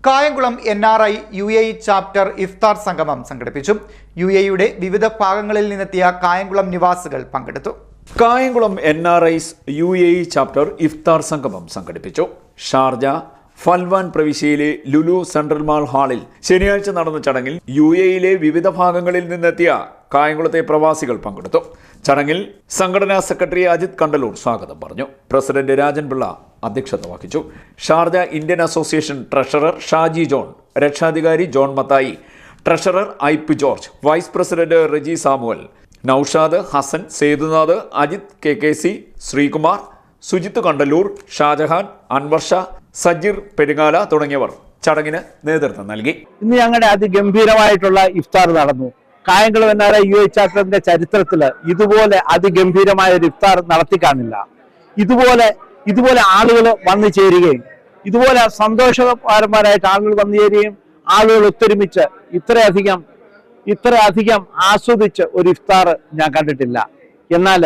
Kayamkulam NRI UAE chapter ഇഫ്താർ സംഗമം സംഘടിപ്പിച്ചു. UAEയുടെ വിവിധ ഭാഗങ്ങളിൽ നിന്നെത്തിയ കായംകുളം നിവാസികൾ പങ്കെടുത്തു. കായംകുളം NRI's UAE ചാപ്റ്റർ ഇഫ്താർ സംഗമം സംഘടിപ്പിച്ചു. ഷാർജ ഫൽവാൻ പ്രവിശ്യയിലെ ലുലു സെൻട്രൽ മാൾ ഹാളിൽ ശനിയാഴ്ച നടന്ന ചടങ്ങിൽ UAEയിലെ വിവിധ ഭാഗങ്ങളിൽ നിന്നെത്തിയ കായംകുളത്തെ പ്രവാസികൾ പങ്കെടുത്തു. ചടങ്ങിൽ സംഘടനാ സെക്രട്ടറി അജിത് കണ്ടലൂർ സ്വാഗതം പറഞ്ഞു. പ്രസിഡന്റ് രാജൻ പിള്ള അധ്യക്ഷത വഹിച്ചു. Sharjah Indian association treasurer Shaji John, രക്ഷാധികാരി John Mathai, treasurer Ipe George, vice president Reji Samuel, Noushad, Hasan, Sethunath, Ajith KKC, Sreekumar, Sujith Kandalur, Shajahan, Anwar Shah, Sajeer Perungala തുടങ്ങിയവർ ചടങ്ങിന് നേതൃത്വം നൽകി. ഇന്ന് ഞങ്ങളുടെ അതിഗംഭീരമായിട്ടുള്ള ഇഫ്താർ നടന്നു. കായംകുളം NRI UAE ചാപ്റ്ററിന്റെ ചരിത്രത്തിൽ ഇതുപോലെ അതിഗംഭീരമായ ഒരു ഇഫ്താർ നടത്തി കാണില്ല. ഇതുപോലെ ആളുകൾ വന്നു ചേരുകയും ഇതുപോലെ സന്തോഷപരമായിട്ട് ആളുകൾ വന്നു ചേരുകയും ആളുകൾ ഒത്തൊരുമിച്ച് ഇത്രയധികം ആസ്വദിച്ച് ഒരു ഇഫ്താർ ഞാൻ കണ്ടിട്ടില്ല. എന്നാൽ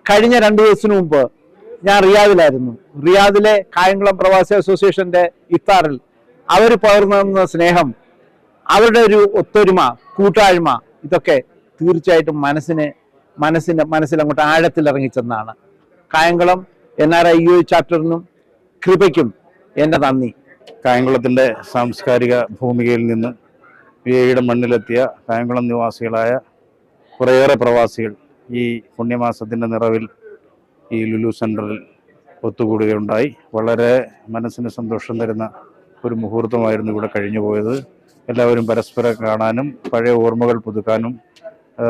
കഴിഞ്ഞ 2 ദിവസത്തിന് മുമ്പ് ഞാൻ റിയാദിലായിരുന്നു. റിയാദിലെ കായംകുളം പ്രവാസി അസോസിയേഷന്റെ ഇഫ്താറിൽ അവർ പകർന്നു സ്നേഹം, അവരുടെ ഒരു ഒത്തൊരുമ, കൂട്ടായ്മ, ഇതൊക്കെ തീർച്ചയായിട്ടും മനസ്സിൽ അങ്ങോട്ട് ആഴത്തിൽ ഇറങ്ങിച്ചെന്നാണ്. കായംകുളം NRI UAE ചാപ്റ്ററിനും കൃപയ്ക്കും എൻ്റെ നന്ദി. കായംകുളത്തിൻ്റെ സാംസ്കാരിക ഭൂമികയിൽ നിന്ന് UAEയുടെ മണ്ണിലെത്തിയ കായംകുളം നിവാസികളായ കുറേയേറെ പ്രവാസികൾ ഈ പുണ്യമാസത്തിൻ്റെ നിറവിൽ ഈ ലുലു സെൻറ്ററിൽ ഒത്തുകൂടുകയുണ്ടായി. വളരെ മനസ്സിന് സന്തോഷം തരുന്ന ഒരു മുഹൂർത്തമായിരുന്നു ഇവിടെ കഴിഞ്ഞു പോയത്. എല്ലാവരും പരസ്പരം കാണാനും പഴയ ഓർമ്മകൾ പുതുക്കാനും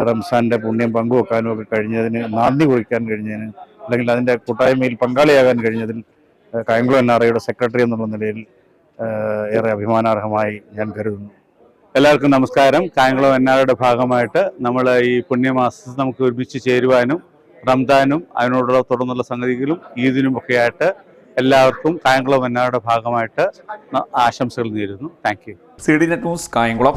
റംസാൻ്റെ പുണ്യം പങ്കുവെക്കാനും ഒക്കെ കഴിഞ്ഞതിന്, നന്ദി കുറിക്കാൻ കഴിഞ്ഞതിന്, അല്ലെങ്കിൽ അതിൻ്റെ കൂട്ടായ്മയിൽ പങ്കാളിയാകാൻ കഴിഞ്ഞതിൽ കായംകുളം NRIയുടെ സെക്രട്ടറി എന്നുള്ള നിലയിൽ ഏറെ അഭിമാനാർഹമായി ഞാൻ കരുതുന്നു. എല്ലാവർക്കും നമസ്കാരം. കായംകുളം NRIയുടെ ഭാഗമായിട്ട് നമ്മൾ ഈ പുണ്യമാസത്തിൽ നമുക്ക് ഒരുമിച്ച് ചേരുവാനും റംദാനും അതിനോടുള്ള തുടർന്നുള്ള സംഗതികളും ഈദിനുമൊക്കെ ആയിട്ട് എല്ലാവർക്കും കായംകുളം NRIയുടെ ഭാഗമായിട്ട് ആശംസകൾ നേരുന്നു. Thank you. CDNet news Kayamkulam.